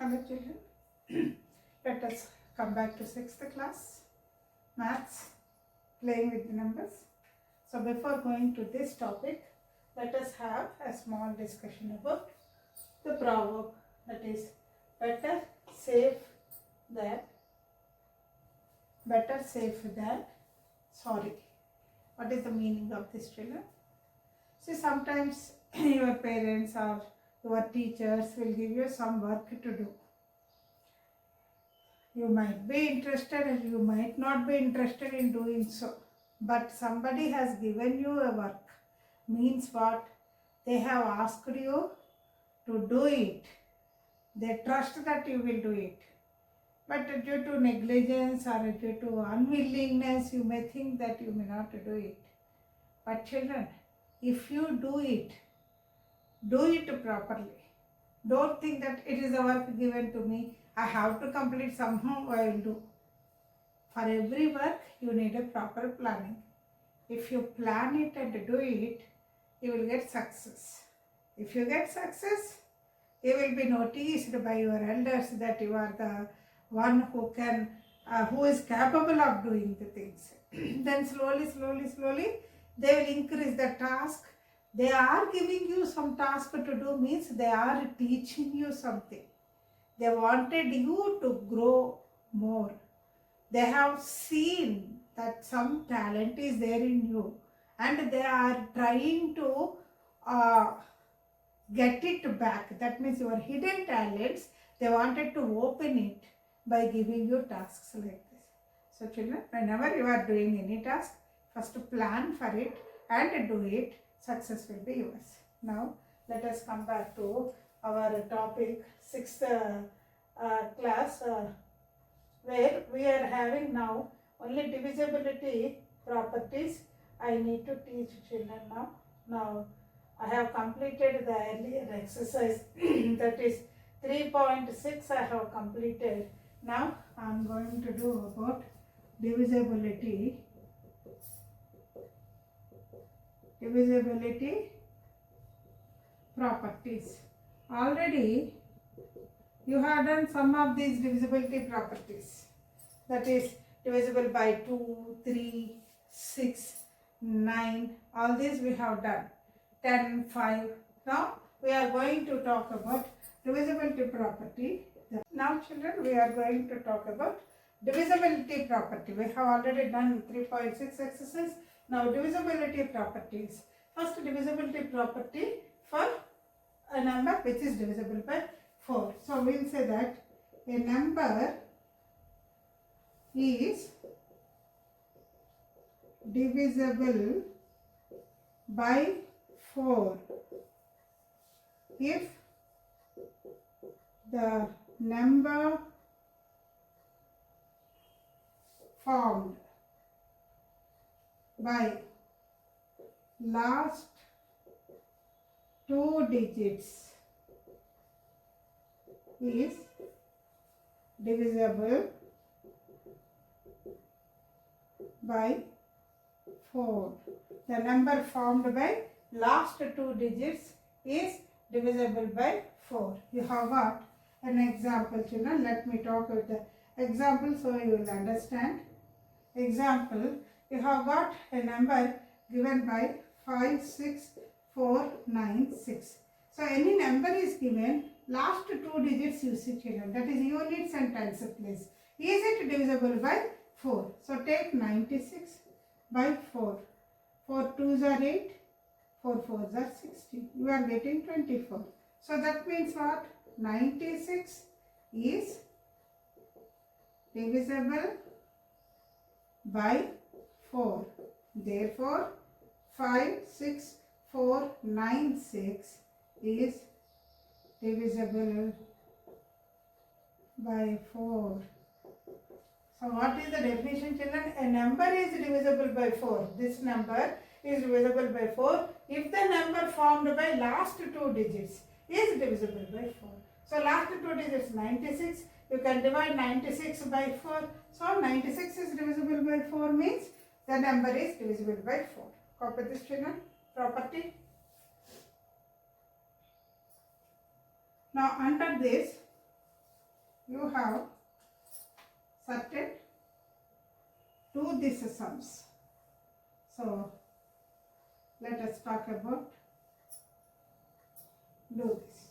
Hello children, let us come back to 6th class, maths, playing with the numbers. So before going to this topic, let us have a small discussion about the proverb, that is better safe than sorry. What is the meaning of this, children? See, sometimes your parents or your teachers will give you some work to do. You might be interested and you might not be interested in doing so. But somebody has given you a work. Means what? They have asked you to do it. They trust that you will do it. But due to negligence or due to unwillingness, you may think that you may not do it. But children, if you do it properly. Don't think that it is the work given to me, I have to complete, somehow I will do. For every work, you need a proper planning. If you plan it and do it, you will get success. If you get success, you will be noticed by your elders that you are the one who is capable of doing the things. Then slowly, they will increase the task. They are giving you some task to do, means they are teaching you something. They wanted you to grow more. They have seen that some talent is there in you and they are trying to get it back. That means your hidden talents, they wanted to open it by giving you tasks like this. So children, whenever you are doing any task, first plan for it and do it. Success will be yours. Now let us come back to our topic 6th class where we are having now only divisibility properties. I need to teach children now. Now I have completed the earlier exercise that is 3.6 I have completed. Now I am going to do about divisibility properties. Already you have done some of these divisibility properties, that is divisible by 2, 3, 6, 9, all these we have done, 10, 5. Now we are going to talk about divisibility property. Now children, we are going to talk about divisibility property. We have already done 3.6 exercise. Now divisibility properties. First divisibility property for a number which is divisible by 4. So we will say that a number is divisible by 4 if the number formed by last 2 digits is divisible by 4. The number formed by last 2 digits is divisible by 4. You have got an example, children. Let me talk with the example so you will understand. Example, you have got a number given by 5, 6, 4, 9, 6. So any number is given, last 2 digits you see, children, that is units and tens place. Is it divisible by 4? So take 96 by 4. 4 2s are 8, 4 4s are 16. You are getting 24. So that means what? 96 is divisible by 4. Therefore, 5, 6, 4, 9, 6 is divisible by 4. So what is the definition, children? A number is divisible by 4. This number is divisible by 4 if the number formed by last 2 digits is divisible by 4. So last 2 digits 96. You can divide 96 by 4. So 96 is divisible by 4 means the number is divisible by 4. Copy this, children. Property. Now under this, you have certain do these sums. So let us talk about do this.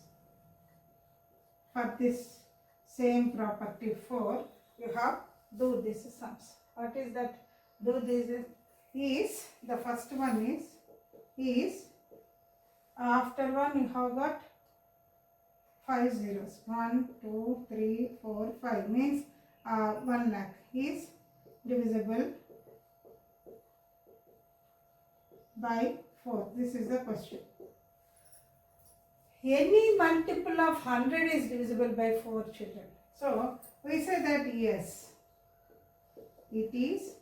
For this same property 4, you have do these sums. What is that? Do this is the first one is after 1 you have got 5 zeros. 1, 2, 3, 4, 5 means 1 lakh is divisible by 4. This is the question. Any multiple of 100 is divisible by 4, children. So we say that yes, it is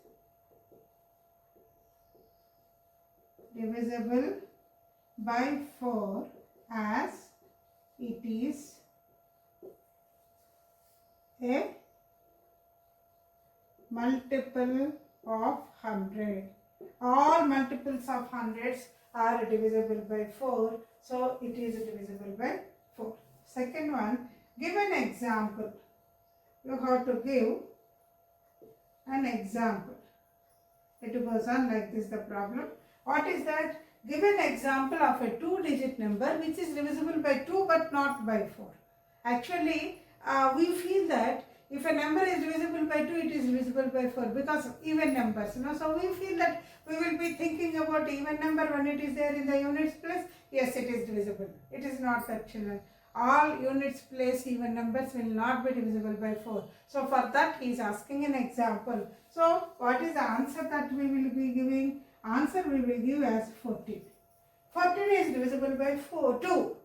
divisible by 4 as it is a multiple of 100. All multiples of hundreds are divisible by 4, so it is divisible by 4. Second one, give an example. You have to give an example. It goes on like this, the problem. What is that? Give an example of a 2-digit number which is divisible by 2 but not by 4. Actually, we feel that if a number is divisible by 2, it is divisible by 4 because of even numbers. So we feel that we will be thinking about even number when it is there in the units place. Yes, it is divisible. It is not that, children. All units place even numbers will not be divisible by 4. So for that he is asking an example. So what is the answer that we will be giving? Answer we will give as 14. 14 is divisible by 2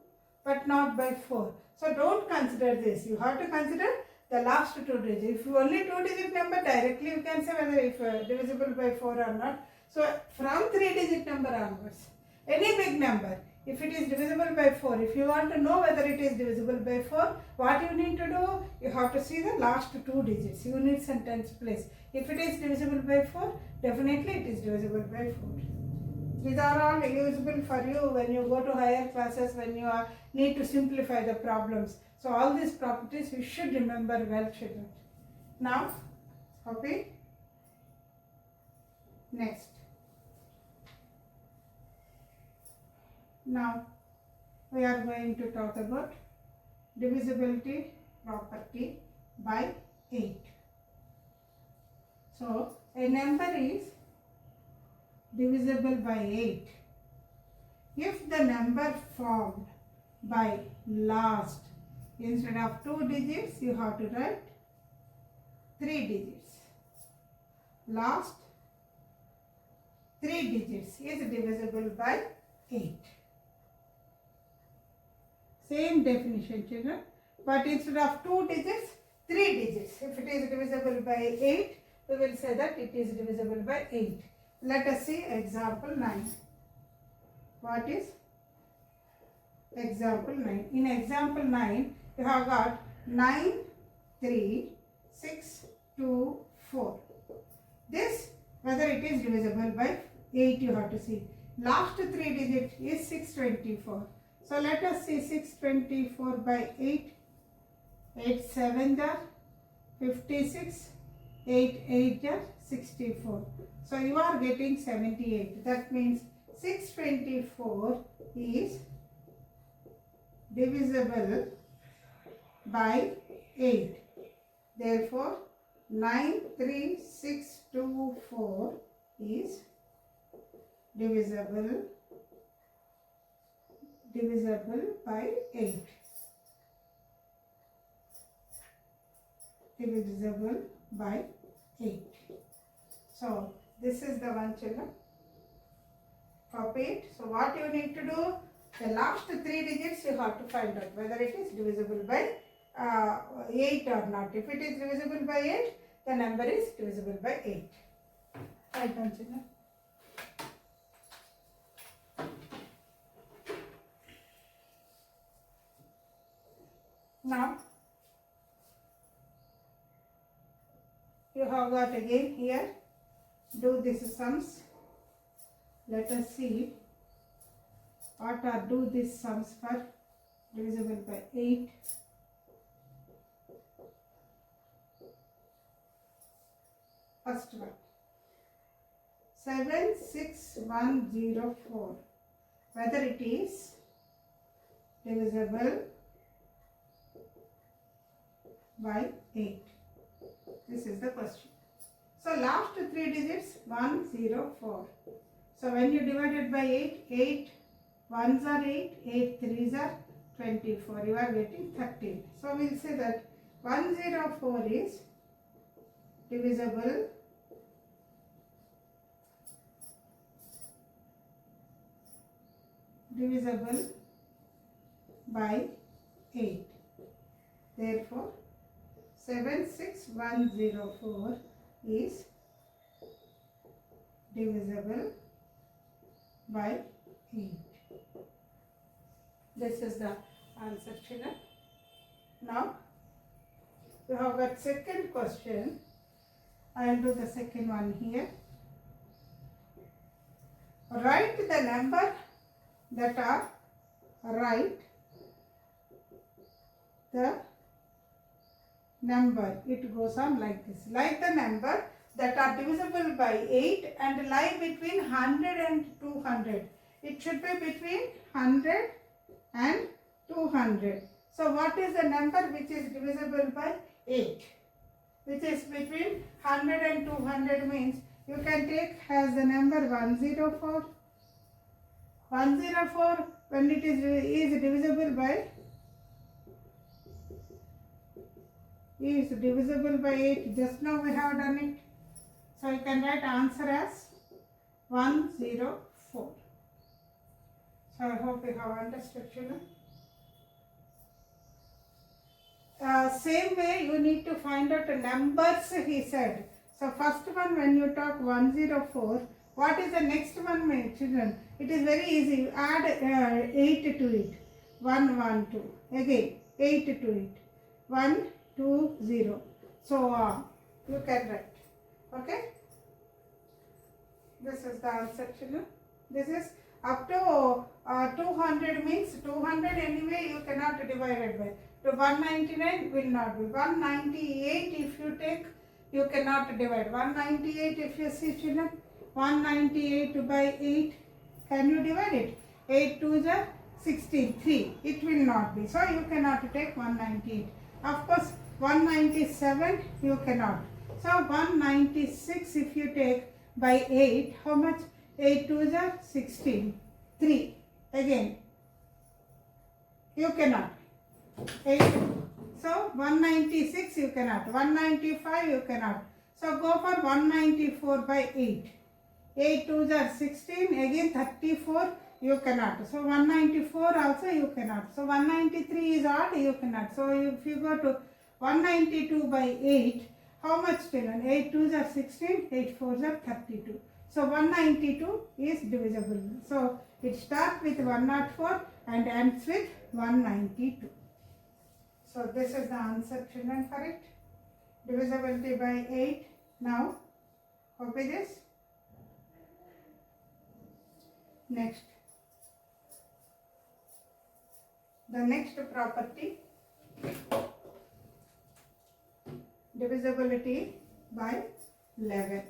but not by 4. So don't consider this. You have to consider the last 2 digits. If you only 2-digit number, directly you can say whether if divisible by 4 or not. So from 3-digit number onwards, any big number, if it is divisible by 4, if you want to know whether it is divisible by 4, what you need to do? You have to see the last 2 digits, units and tens place. If it is divisible by 4, definitely it is divisible by 4. These are all usable for you when you go to higher classes, when you need to simplify the problems. So all these properties you should remember well, children. Now, copy. Next. Now, we are going to talk about divisibility property by 8. So, a number is divisible by 8 if the number formed by last, instead of 2 digits, you have to write 3 digits. Last 3 digits is divisible by 8. Same definition, children, but instead of 2 digits, 3 digits. If it is divisible by 8, we will say that it is divisible by 8. Let us see example 9. What is example 9? In example 9, you have got 9, 3, 6, 2, 4. This, whether it is divisible by 8, you have to see. Last 3 digit is 624. So let us see 624 by 8. 8 7 are 56. 8 8 are 64. So you are getting 78. That means 624 is divisible by 8. Therefore, 93624 is divisible by 8. Divisible by 8. So this is the one, children. Copy it. So what you need to do? The last 3 digits you have to find out whether it is divisible by 8 or not. If it is divisible by 8, the number is divisible by 8. Right on, children. Now, you have got again here, do these sums. Let us see what are do these sums for divisible by 8. First one. 76104. Whether it is divisible by 8. This is the question. So last three digits 104. So when you divide it by 8, 8 ones are 8, 8 threes are 24. You are getting 13. So we will say that 104 is divisible by 8. Therefore, 76104 is divisible by 8. This is the answer, children. Now, we have got second question. I will do the second one here. Write the number that are it goes on like this. Like the number that are divisible by 8 and lie between 100 and 200. It should be between 100 and 200. So what is the number which is divisible by 8? Which is between 100 and 200 means you can take as the number 104. 104 when it is divisible by 8. Just now we have done it. So you can write answer as 104. So I hope you have understood, children. Same way you need to find out the numbers he said. So first one when you talk 104, what is the next one, my children? It is very easy. You add 8 to it. 112. Again 8 to it. 120. So you can write. Okay. This is the answer, children. This is up to 200 means 200 anyway you cannot divide it by. To 199 will not be. 198 if you take, you cannot divide. 198 if you see, children, 198 by 8, can you divide it? 8 2s are 16, 3. It will not be. So you cannot take 198. Of course, 197 you cannot. So 196 if you take by 8, how much? 8 2s are 16, 3. Again, you cannot. 8. So 196 you cannot. 195 you cannot. So go for 194 by 8. 8 2s are 16. Again 34 you cannot. So 194 also you cannot. So 193 is odd, you cannot. So if you go to 192 by 8, how much, children? 8 2s are 16. 8 4s are 32. So 192 is divisible. So it starts with 104 and ends with 192. So this is the answer, children, for it. Divisibility by 8. Now, copy this. Next. The next property, divisibility by 11.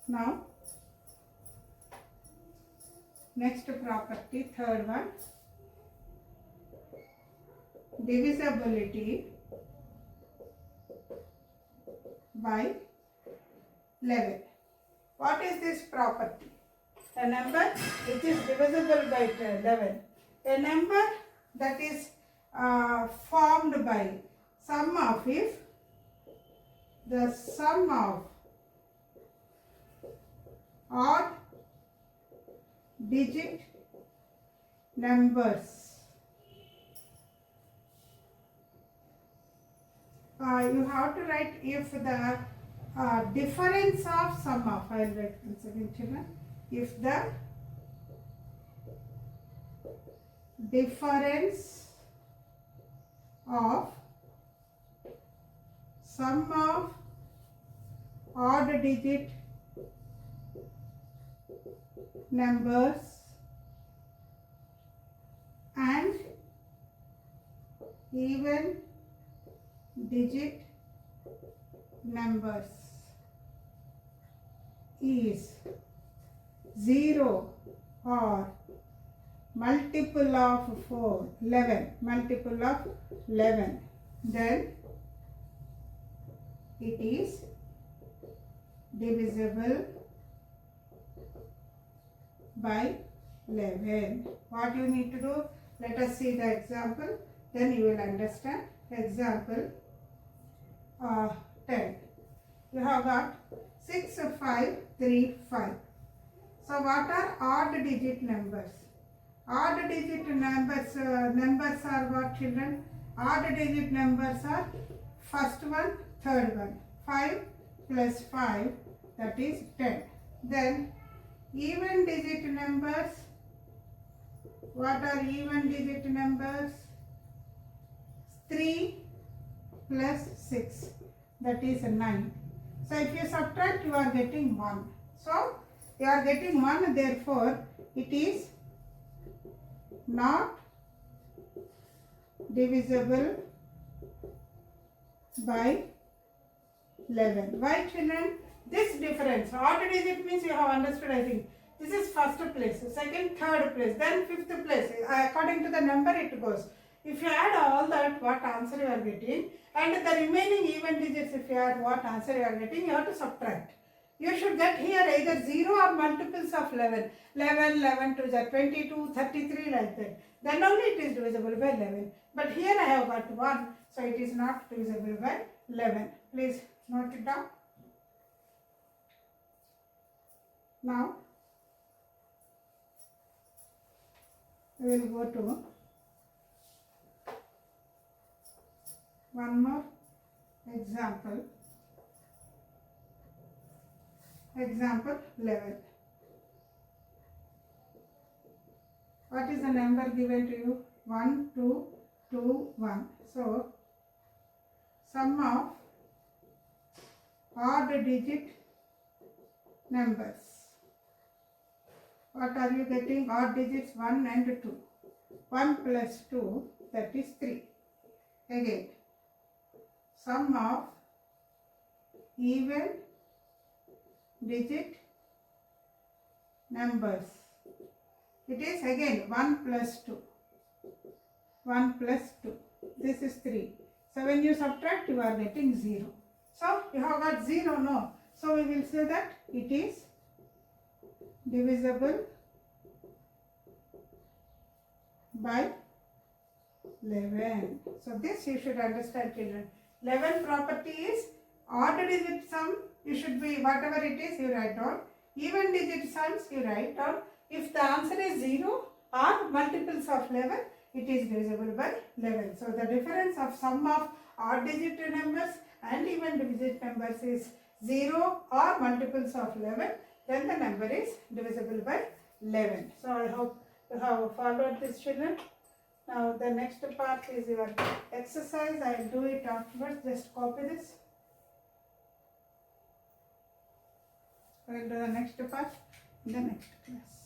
Now, next property, third one, divisibility by 11. What is this property? A number which is divisible by 11. A number that is formed by sum of, if the sum of odd digit numbers. You have to write if the difference of sum of, I will write once again, children. If the difference of sum of odd digit numbers and even digit numbers is 0 or multiple of 4, 11, multiple of 11, then it is divisible by 11. What you need to do? Let us see the example, then you will understand. Example 10. You have got 6, 5, 3, 5. So what are odd digit numbers? Odd digit numbers, numbers are what, children? Odd digit numbers are first one, third one. 5 plus 5, that is 10. Then even digit numbers, what are even digit numbers? 3 plus 6, that is 9. So if you subtract, you are getting 1. So you are getting 1, therefore it is not divisible by 11. Why, children? This difference, odd digit means you have understood, I think. This is first place, second, third place, then fifth place. According to the number it goes. If you add all that, what answer you are getting, and the remaining even digits, if you add what answer you are getting, you have to subtract. You should get here either 0 or multiples of 11. 11, 11 to the 22, 33 like that. Then only it is divisible by 11. But here I have got 1, so it is not divisible by 11. Please note it down. Now, we will go to one more example. Example 11. What is the number given to you? 1, 2, 2, 1. So, sum of odd digit numbers. What are you getting? Odd digits 1 and 2. 1 plus 2, that is 3. Again, sum of even digit numbers. It is again 1 plus 2. 1 plus 2. This is 3. So when you subtract, you are getting 0. So you have got 0, no. So we will say that it is divisible by 11. So this you should understand, children. 11 property is odd digit sum. You should be, whatever it is, you write down. Even digit sums, you write down. If the answer is 0 or multiples of 11, it is divisible by 11. So the difference of sum of odd digit numbers and even digit numbers is 0 or multiples of 11. Then the number is divisible by 11. So I hope you have followed this, children. Now the next part is your exercise. I will do it afterwards. Just copy this. I will do the next part in the next class.